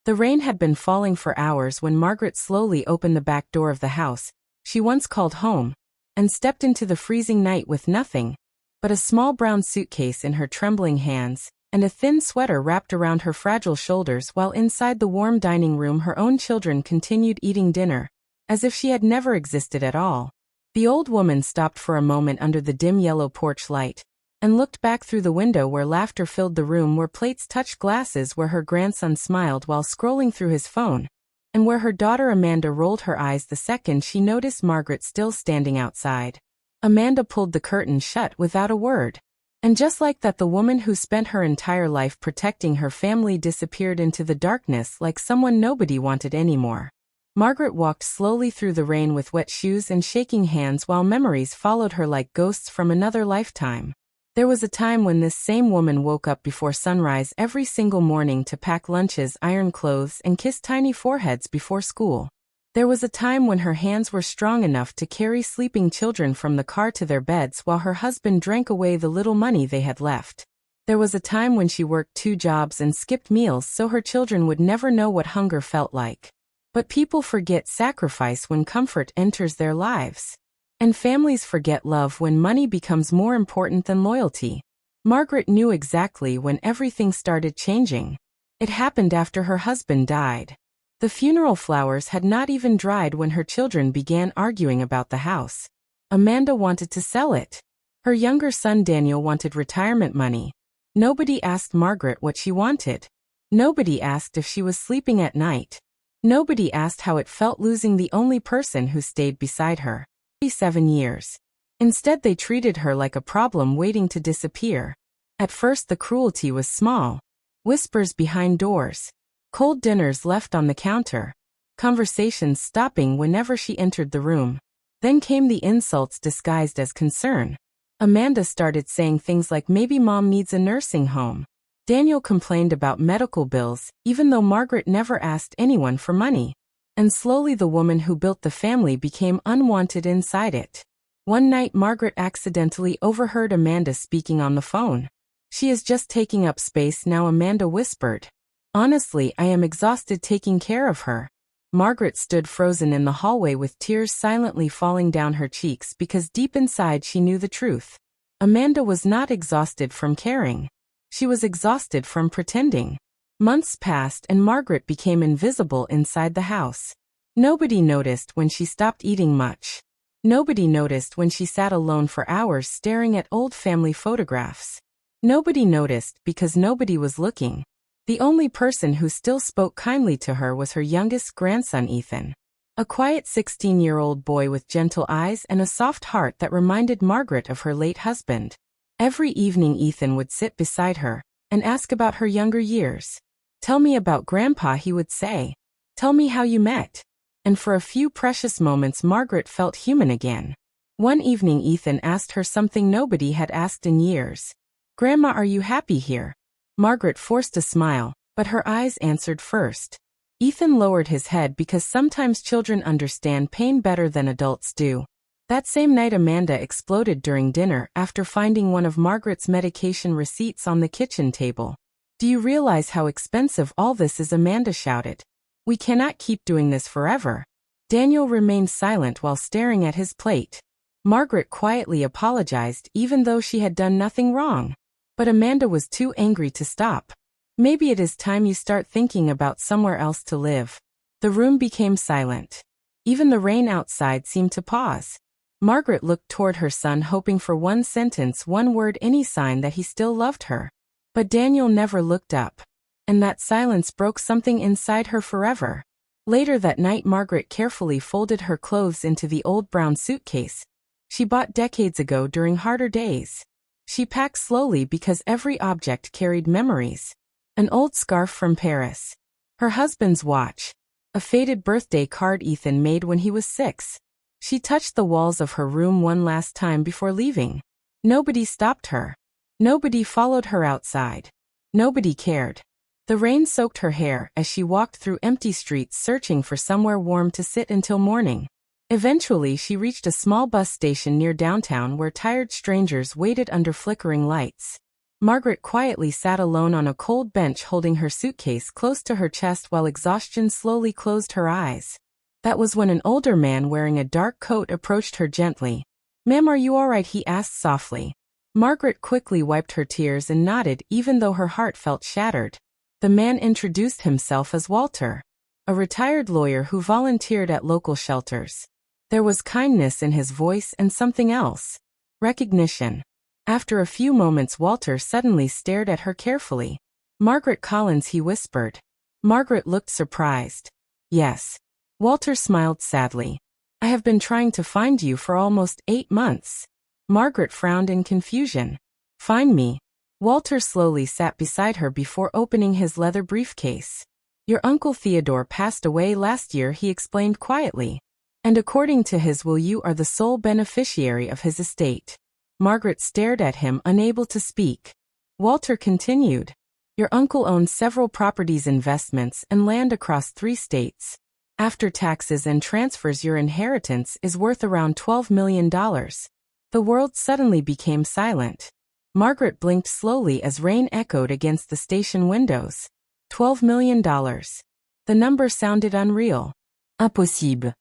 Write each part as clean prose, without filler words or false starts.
The rain had been falling for hours when Margaret slowly opened the back door of the house she once called home, and stepped into the freezing night with nothing but a small brown suitcase in her trembling hands, and a thin sweater wrapped around her fragile shoulders, while inside the warm dining room her own children continued eating dinner, as if she had never existed at all. The old woman stopped for a moment under the dim yellow porch light, and looked back through the window where laughter filled the room, where plates touched glasses, where her grandson smiled while scrolling through his phone, and where her daughter Amanda rolled her eyes the second she noticed Margaret still standing outside. Amanda pulled the curtain shut without a word. And just like that, the woman who spent her entire life protecting her family disappeared into the darkness like someone nobody wanted anymore. Margaret walked slowly through the rain with wet shoes and shaking hands, while memories followed her like ghosts from another lifetime. There was a time when this same woman woke up before sunrise every single morning to pack lunches, iron clothes, and kiss tiny foreheads before school. There was a time when her hands were strong enough to carry sleeping children from the car to their beds while her husband drank away the little money they had left. There was a time when she worked 2 jobs and skipped meals so her children would never know what hunger felt like. But people forget sacrifice when comfort enters their lives. And families forget love when money becomes more important than loyalty. Margaret knew exactly when everything started changing. It happened after her husband died. The funeral flowers had not even dried when her children began arguing about the house. Amanda wanted to sell it. Her younger son Daniel wanted retirement money. Nobody asked Margaret what she wanted. Nobody asked if she was sleeping at night. Nobody asked how it felt losing the only person who stayed beside her. 7 years. Instead, they treated her like a problem waiting to disappear. At first, the cruelty was small. Whispers behind doors. Cold dinners left on the counter. Conversations stopping whenever she entered the room. Then came the insults disguised as concern. Amanda started saying things like, "Maybe mom needs a nursing home." Daniel complained about medical bills, even though Margaret never asked anyone for money. And slowly the woman who built the family became unwanted inside it. One night Margaret accidentally overheard Amanda speaking on the phone. "She is just taking up space now," Amanda whispered. "Honestly, I am exhausted taking care of her." Margaret stood frozen in the hallway with tears silently falling down her cheeks because deep inside she knew the truth. Amanda was not exhausted from caring. She was exhausted from pretending. Months passed and Margaret became invisible inside the house. Nobody noticed when she stopped eating much. Nobody noticed when she sat alone for hours staring at old family photographs. Nobody noticed because nobody was looking. The only person who still spoke kindly to her was her youngest grandson Ethan. A quiet 16-year-old boy with gentle eyes and a soft heart that reminded Margaret of her late husband. Every evening Ethan would sit beside her and ask about her younger years. "Tell me about Grandpa," he would say. "Tell me how you met." And for a few precious moments Margaret felt human again. One evening Ethan asked her something nobody had asked in years. "Grandma, are you happy here?" Margaret forced a smile, but her eyes answered first. Ethan lowered his head because sometimes children understand pain better than adults do. That same night Amanda exploded during dinner after finding one of Margaret's medication receipts on the kitchen table. "Do you realize how expensive all this is?" Amanda shouted. "We cannot keep doing this forever." Daniel remained silent while staring at his plate. Margaret quietly apologized even though she had done nothing wrong. But Amanda was too angry to stop. "Maybe it is time you start thinking about somewhere else to live." The room became silent. Even the rain outside seemed to pause. Margaret looked toward her son hoping for one sentence, one word, any sign that he still loved her. But Daniel never looked up. And that silence broke something inside her forever. Later that night Margaret carefully folded her clothes into the old brown suitcase she bought decades ago during harder days. She packed slowly because every object carried memories. An old scarf from Paris. Her husband's watch. A faded birthday card Ethan made when he was 6. She touched the walls of her room one last time before leaving. Nobody stopped her. Nobody followed her outside. Nobody cared. The rain soaked her hair as she walked through empty streets searching for somewhere warm to sit until morning. Eventually she reached a small bus station near downtown where tired strangers waited under flickering lights. Margaret quietly sat alone on a cold bench holding her suitcase close to her chest while exhaustion slowly closed her eyes. That was when an older man wearing a dark coat approached her gently. "Ma'am, are you all right?" he asked softly. Margaret quickly wiped her tears and nodded even though her heart felt shattered. The man introduced himself as Walter, a retired lawyer who volunteered at local shelters. There was kindness in his voice and something else. Recognition. After a few moments, Walter suddenly stared at her carefully. "Margaret Collins," he whispered. Margaret looked surprised. "Yes." Walter smiled sadly. "I have been trying to find you for almost 8 months. Margaret frowned in confusion. "Find me?" Walter slowly sat beside her before opening his leather briefcase. "Your uncle Theodore passed away last year," he explained quietly. "And according to his will, you are the sole beneficiary of his estate." Margaret stared at him, unable to speak. Walter continued. "Your uncle owns several properties, investments, and land across 3 states. After taxes and transfers, your inheritance is worth around $12 million. The world suddenly became silent. Margaret blinked slowly as rain echoed against the station windows. $12 million. The number sounded unreal. Impossible.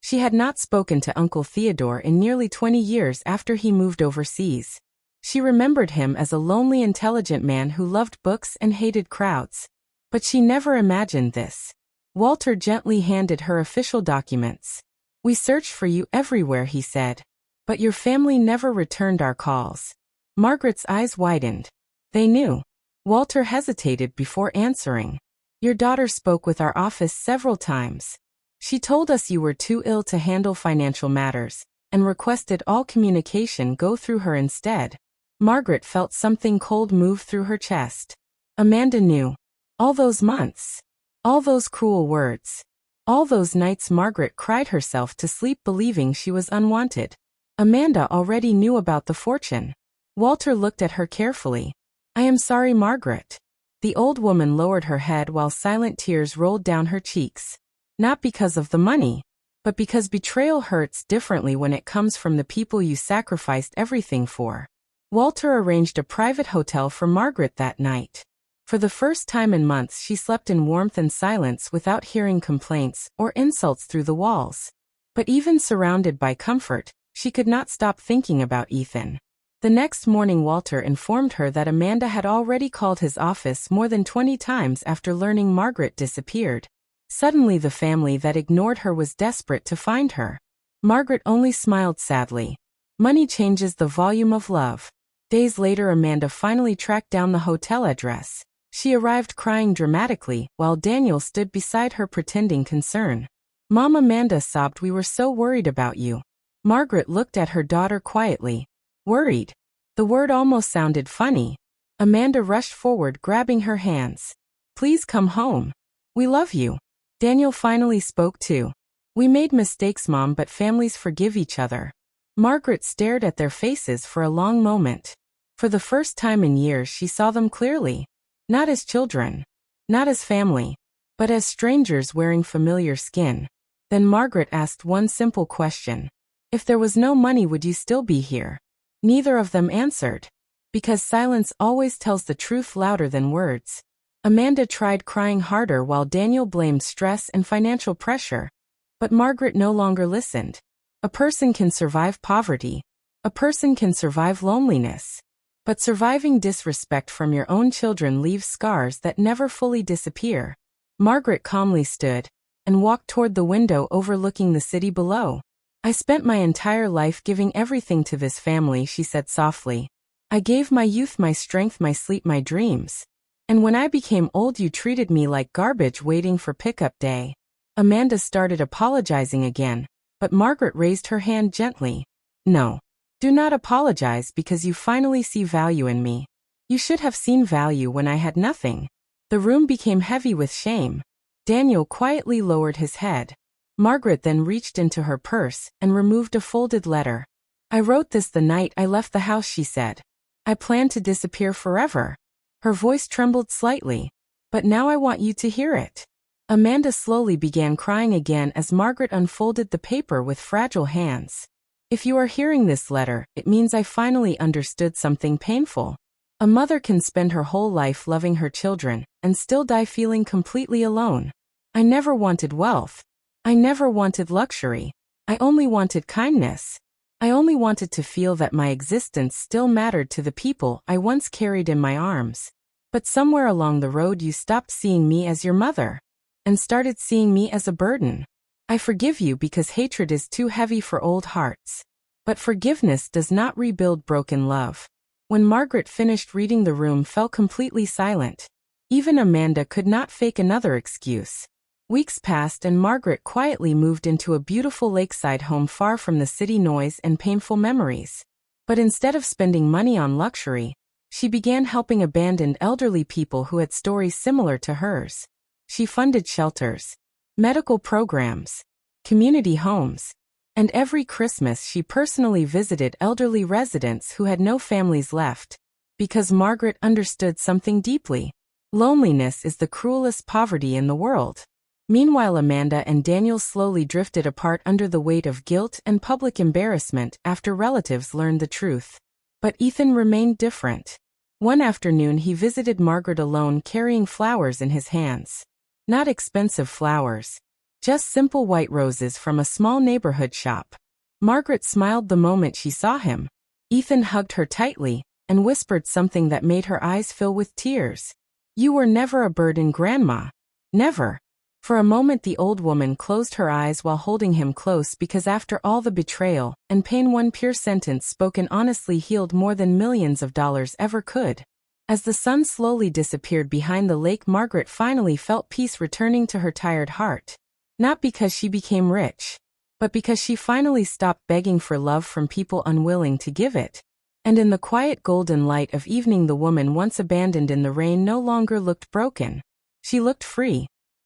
She had not spoken to Uncle Theodore in nearly 20 years after he moved overseas. She remembered him as a lonely, intelligent man who loved books and hated crowds. But she never imagined this. Walter gently handed her official documents. "We searched for you everywhere," he said. "But your family never returned our calls." Margaret's eyes widened. They knew. Walter hesitated before answering. "Your daughter spoke with our office several times. She told us you were too ill to handle financial matters, and requested all communication go through her instead." Margaret felt something cold move through her chest. Amanda knew. All those months. All those cruel words. All those nights Margaret cried herself to sleep believing she was unwanted. Amanda already knew about the fortune. Walter looked at her carefully. "I am sorry, Margaret." The old woman lowered her head while silent tears rolled down her cheeks. "Not because of the money, but because betrayal hurts differently when it comes from the people you sacrificed everything for." Walter arranged a private hotel for Margaret that night. For the first time in months, she slept in warmth and silence without hearing complaints or insults through the walls. But even surrounded by comfort, she could not stop thinking about Ethan. The next morning, Walter informed her that Amanda had already called his office more than 20 times after learning Margaret disappeared. Suddenly, the family that ignored her was desperate to find her. Margaret only smiled sadly. Money changes the volume of love. Days later, Amanda finally tracked down the hotel address. She arrived crying dramatically, while Daniel stood beside her pretending concern. "Mom," Amanda sobbed, "we were so worried about you." Margaret looked at her daughter quietly. "Worried?" The word almost sounded funny. Amanda rushed forward, grabbing her hands. "Please come home. We love you." Daniel finally spoke too. "We made mistakes, Mom, but families forgive each other." Margaret stared at their faces for a long moment. For the first time in years, she saw them clearly. Not as children. Not as family. But as strangers wearing familiar skin. Then Margaret asked one simple question. "If there was no money, would you still be here?" Neither of them answered. Because silence always tells the truth louder than words. Amanda tried crying harder while Daniel blamed stress and financial pressure. But Margaret no longer listened. A person can survive poverty. A person can survive loneliness. But surviving disrespect from your own children leaves scars that never fully disappear. Margaret calmly stood and walked toward the window overlooking the city below. "I spent my entire life giving everything to this family," she said softly. "I gave my youth, my strength, my sleep, my dreams. And when I became old, you treated me like garbage waiting for pickup day." Amanda started apologizing again, but Margaret raised her hand gently. "No. Do not apologize because you finally see value in me. You should have seen value when I had nothing." The room became heavy with shame. Daniel quietly lowered his head. Margaret then reached into her purse and removed a folded letter. "I wrote this the night I left the house," she said. "I planned to disappear forever." Her voice trembled slightly. "But now I want you to hear it." Amanda slowly began crying again as Margaret unfolded the paper with fragile hands. "If you are hearing this letter, it means I finally understood something painful. A mother can spend her whole life loving her children and still die feeling completely alone. I never wanted wealth. I never wanted luxury. I only wanted kindness. I only wanted to feel that my existence still mattered to the people I once carried in my arms. But somewhere along the road you stopped seeing me as your mother and started seeing me as a burden. I forgive you because hatred is too heavy for old hearts. But forgiveness does not rebuild broken love. When Margaret finished reading, the room fell completely silent. Even Amanda could not fake another excuse. Weeks passed and Margaret quietly moved into a beautiful lakeside home far from the city noise and painful memories. But instead of spending money on luxury, she began helping abandoned elderly people who had stories similar to hers. She funded shelters, medical programs, community homes, and every Christmas she personally visited elderly residents who had no families left. Because Margaret understood something deeply. Loneliness is the cruelest poverty in the world. Meanwhile, Amanda and Daniel slowly drifted apart under the weight of guilt and public embarrassment after relatives learned the truth. But Ethan remained different. One afternoon he visited Margaret alone, carrying flowers in his hands. Not expensive flowers. Just simple white roses from a small neighborhood shop. Margaret smiled the moment she saw him. Ethan hugged her tightly and whispered something that made her eyes fill with tears. "You were never a burden, Grandma. Never." For a moment the old woman closed her eyes while holding him close, because after all the betrayal and pain, one pure sentence spoken honestly healed more than millions of dollars ever could. As the sun slowly disappeared behind the lake, Margaret finally felt peace returning to her tired heart. Not because she became rich, but because she finally stopped begging for love from people unwilling to give it. And in the quiet golden light of evening, the woman once abandoned in the rain no longer looked broken. She looked free.